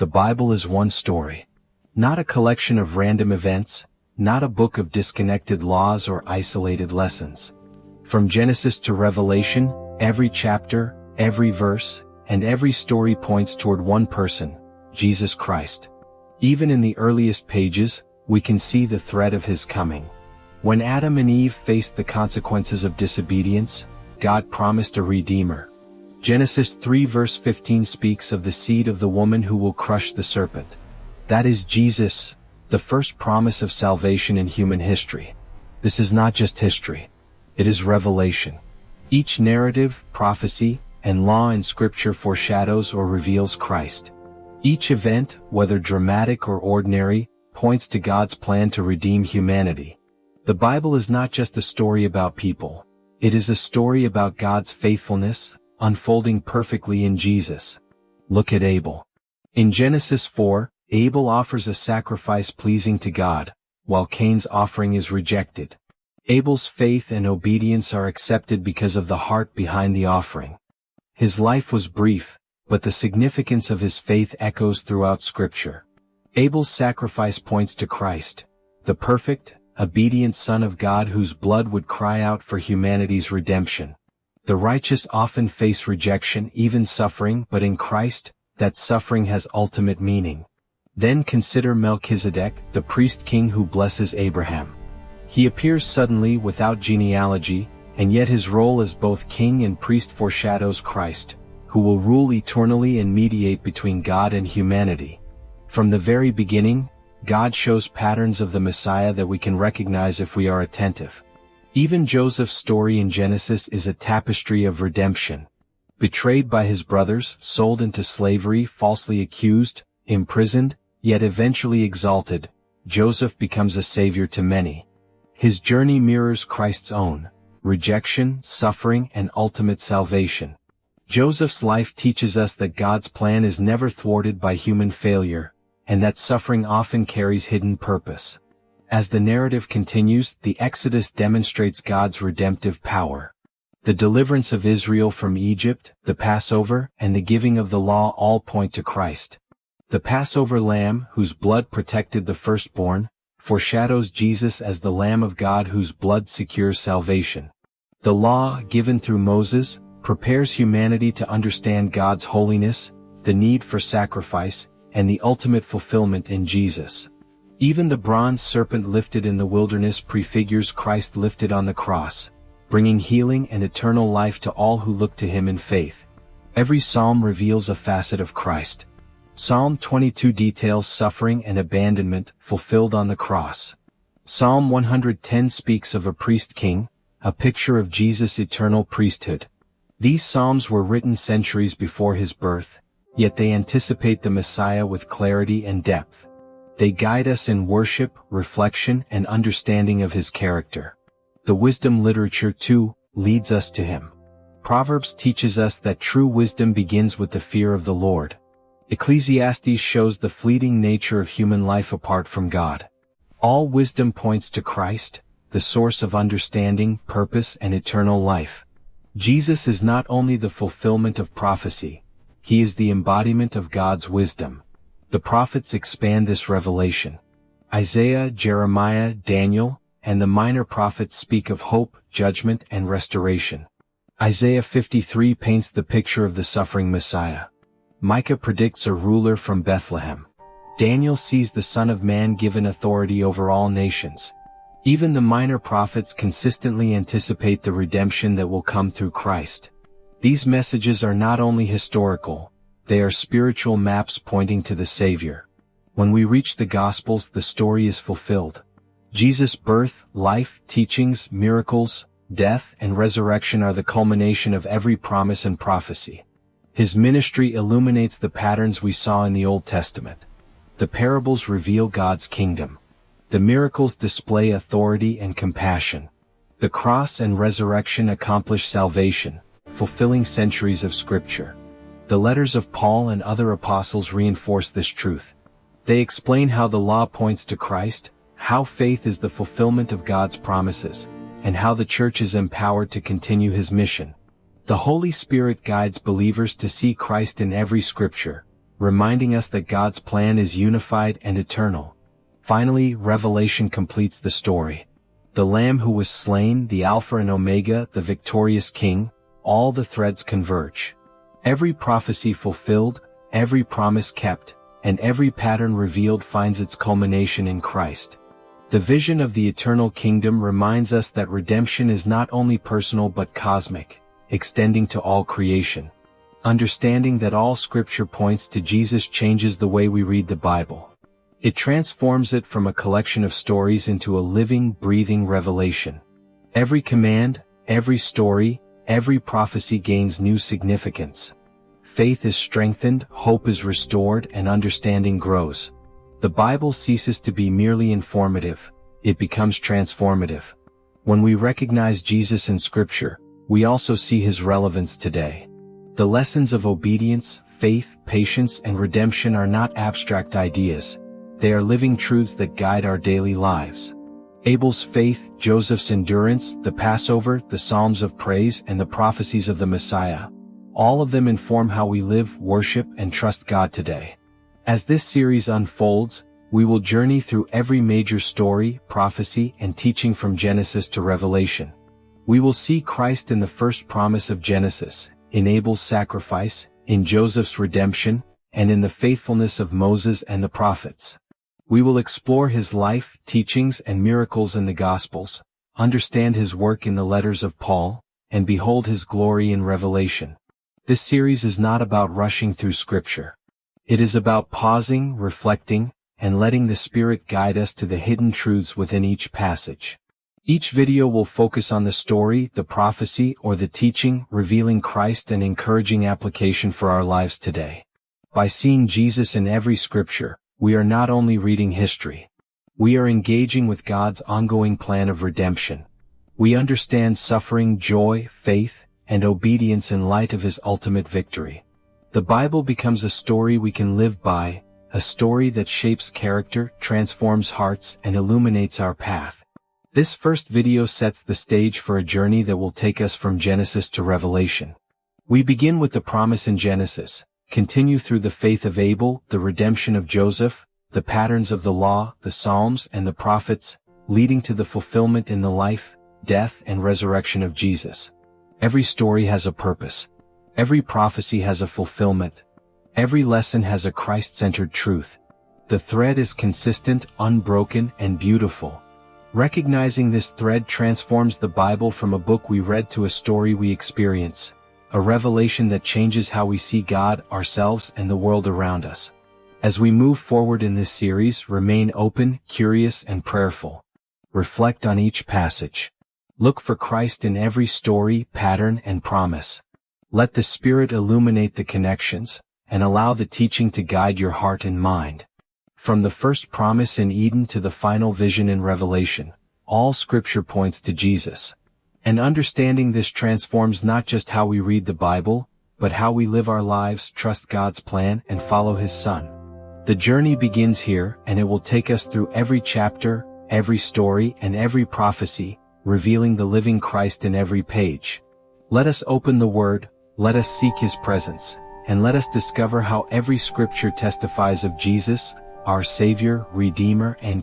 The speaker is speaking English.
The Bible is one story. Not a collection of random events, not a book of disconnected laws or isolated lessons. From Genesis to Revelation, every chapter, every verse, and every story points toward one person, Jesus Christ. Even in the earliest pages, we can see the thread of his coming. When Adam and Eve faced the consequences of disobedience, God promised a Redeemer. Genesis 3 verse 15 speaks of the seed of the woman who will crush the serpent. That is Jesus, the first promise of salvation in human history. This is not just history. It is revelation. Each narrative, prophecy, and law in Scripture foreshadows or reveals Christ. Each event, whether dramatic or ordinary, points to God's plan to redeem humanity. The Bible is not just a story about people. It is a story about God's faithfulness, unfolding perfectly in Jesus. Look at Abel. In Genesis 4, Abel offers a sacrifice pleasing to God, while Cain's offering is rejected. Abel's faith and obedience are accepted because of the heart behind the offering. His life was brief, but the significance of his faith echoes throughout Scripture. Abel's sacrifice points to Christ, the perfect, obedient Son of God whose blood would cry out for humanity's redemption. The righteous often face rejection, even suffering, but in Christ, that suffering has ultimate meaning. Then consider Melchizedek, the priest-king who blesses Abraham. He appears suddenly without genealogy, and yet his role as both king and priest foreshadows Christ, who will rule eternally and mediate between God and humanity. From the very beginning, God shows patterns of the Messiah that we can recognize if we are attentive. Even Joseph's story in Genesis is a tapestry of redemption. Betrayed by his brothers, sold into slavery, falsely accused, imprisoned, yet eventually exalted, Joseph becomes a savior to many. His journey mirrors Christ's own: rejection, suffering, and ultimate salvation. Joseph's life teaches us that God's plan is never thwarted by human failure, and that suffering often carries hidden purpose. As the narrative continues, the Exodus demonstrates God's redemptive power. The deliverance of Israel from Egypt, the Passover, and the giving of the law all point to Christ. The Passover Lamb, whose blood protected the firstborn, foreshadows Jesus as the Lamb of God whose blood secures salvation. The law, given through Moses, prepares humanity to understand God's holiness, the need for sacrifice, and the ultimate fulfillment in Jesus. Even the bronze serpent lifted in the wilderness prefigures Christ lifted on the cross, bringing healing and eternal life to all who look to him in faith. Every psalm reveals a facet of Christ. Psalm 22 details suffering and abandonment fulfilled on the cross. Psalm 110 speaks of a priest-king, a picture of Jesus' eternal priesthood. These psalms were written centuries before his birth, yet they anticipate the Messiah with clarity and depth. They guide us in worship, reflection, and understanding of his character. The wisdom literature, too, leads us to him. Proverbs teaches us that true wisdom begins with the fear of the Lord. Ecclesiastes shows the fleeting nature of human life apart from God. All wisdom points to Christ, the source of understanding, purpose, and eternal life. Jesus is not only the fulfillment of prophecy, he is the embodiment of God's wisdom. The prophets expand this revelation. Isaiah, Jeremiah, Daniel, and the minor prophets speak of hope, judgment, and restoration. Isaiah 53 paints the picture of the suffering Messiah. Micah predicts a ruler from Bethlehem. Daniel sees the Son of Man given authority over all nations. Even the minor prophets consistently anticipate the redemption that will come through Christ. These messages are not only historical, they are spiritual maps pointing to the Savior. When we reach the Gospels, the story is fulfilled. Jesus' birth, life, teachings, miracles, death, and resurrection are the culmination of every promise and prophecy. His ministry illuminates the patterns we saw in the Old Testament. The parables reveal God's kingdom. The miracles display authority and compassion. The cross and resurrection accomplish salvation, fulfilling centuries of Scripture. The letters of Paul and other apostles reinforce this truth. They explain how the law points to Christ, how faith is the fulfillment of God's promises, and how the church is empowered to continue his mission. The Holy Spirit guides believers to see Christ in every Scripture, reminding us that God's plan is unified and eternal. Finally, Revelation completes the story. The Lamb who was slain, the Alpha and Omega, the victorious King, all the threads converge. Every prophecy fulfilled, every promise kept, and every pattern revealed finds its culmination in Christ. The vision of the eternal kingdom reminds us that redemption is not only personal but cosmic, extending to all creation. Understanding that all Scripture points to Jesus changes the way we read the Bible. It transforms it from a collection of stories into a living, breathing revelation. Every command, every story, every prophecy gains new significance. Faith is strengthened, hope is restored, and understanding grows. The Bible ceases to be merely informative, it becomes transformative. When we recognize Jesus in Scripture, we also see his relevance today. The lessons of obedience, faith, patience, and redemption are not abstract ideas. They are living truths that guide our daily lives. Abel's faith, Joseph's endurance, the Passover, the Psalms of praise, and the prophecies of the Messiah. All of them inform how we live, worship, and trust God today. As this series unfolds, we will journey through every major story, prophecy, and teaching from Genesis to Revelation. We will see Christ in the first promise of Genesis, in Abel's sacrifice, in Joseph's redemption, and in the faithfulness of Moses and the prophets. We will explore his life, teachings, and miracles in the Gospels, understand his work in the letters of Paul, and behold his glory in Revelation. This series is not about rushing through Scripture. It is about pausing, reflecting, and letting the Spirit guide us to the hidden truths within each passage. Each video will focus on the story, the prophecy, or the teaching, revealing Christ and encouraging application for our lives today. By seeing Jesus in every Scripture, we are not only reading history. We are engaging with God's ongoing plan of redemption. We understand suffering, joy, faith, and obedience in light of his ultimate victory. The Bible becomes a story we can live by, a story that shapes character, transforms hearts, and illuminates our path. This first video sets the stage for a journey that will take us from Genesis to Revelation. We begin with the promise in Genesis, continue through the faith of Abel, the redemption of Joseph, the patterns of the law, the Psalms, and the prophets, leading to the fulfillment in the life, death, and resurrection of Jesus. Every story has a purpose. Every prophecy has a fulfillment. Every lesson has a Christ-centered truth. The thread is consistent, unbroken, and beautiful. Recognizing this thread transforms the Bible from a book we read to a story we experience, a revelation that changes how we see God, ourselves, and the world around us. As we move forward in this series, remain open, curious, and prayerful. Reflect on each passage. Look for Christ in every story, pattern, and promise. Let the Spirit illuminate the connections, and allow the teaching to guide your heart and mind. From the first promise in Eden to the final vision in Revelation, all Scripture points to Jesus. And understanding this transforms not just how we read the Bible, but how we live our lives, trust God's plan, and follow his Son. The journey begins here, and it will take us through every chapter, every story, and every prophecy, revealing the living Christ in every page. Let us open the Word, let us seek his presence, and let us discover how every Scripture testifies of Jesus, our Savior, Redeemer, and